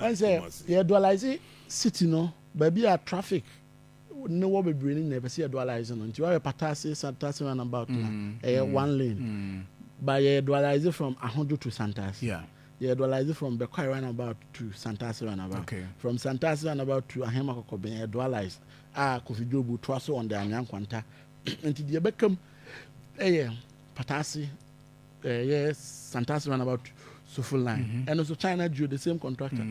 I say yeah dualize city no baby a traffic no what be bringing never see a dualizing until you have patasi Santas and about 1 lane but yeah dualize from 100 to Santas dualize from Bequai runabout to Santas runabout from Santas runabout to Abuakwa dualize Kofi Jobu twaso on the Anyan Kwanta until you become patasi yes Santas runabout so full line and also China drew the same contractor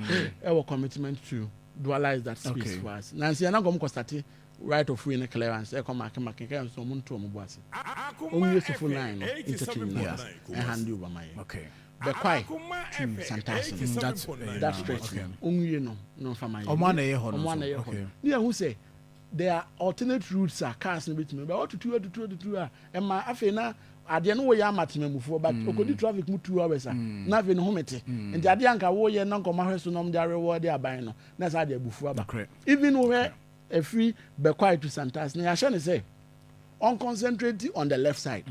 our commitment to dualize that space for us. Nancy, I'm not going to start right of way in clearance. I come back and so moon to Mobuasi. Only a full line interchange and hand you by my the quite to Santas. That's straight. Only no for my one yeah, who say there are alternate routes are cars in between, but what to two and my affair. I didn't know where I'm at before, but okay, traffic move 2 hours. Nothing home it. And the Adianka warrior non commercial nom their reward they are buying. That's how they before. Even where a free be quiet to Santas. I shall say on concentrate on the left side.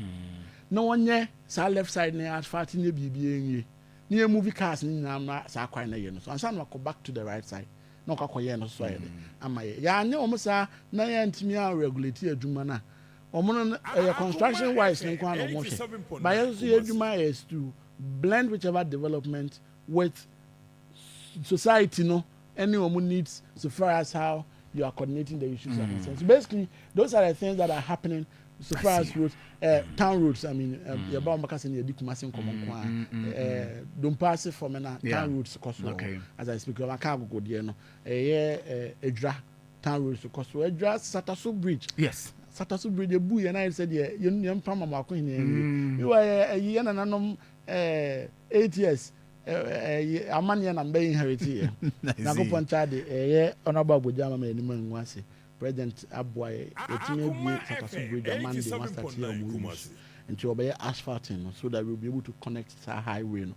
No one near sa left side near asphalt in the BB near movie cars in Namna Saquina. So I'm saying go back to the right side. No Kakoya no soil. Am I? Ya no almost na yantimia regulate Jumana. Construction wise, but is to blend whichever development with society, no, anyone needs so far as how you are coordinating the issues are concerned. So basically, those are the things that are happening so far as roads, town roads. I mean, you're about Macassin, you're Dikumasin, don't pass it from town roads, as I speak of a cargo good, you know, a dra town roads, a dra Satasu Bridge. Yes. Satasu Bridge, Boo, and I said, yeah, young Pama Amoakohene. You are a year and an 8 years. A man and being heritage. Nago Ponchade, a year on about Bujama and Mwasi. President Abuakwa Taabre Satasu Bridge, a Monday master here movies and to obey asphalting so that we'll be able to connect to our highway.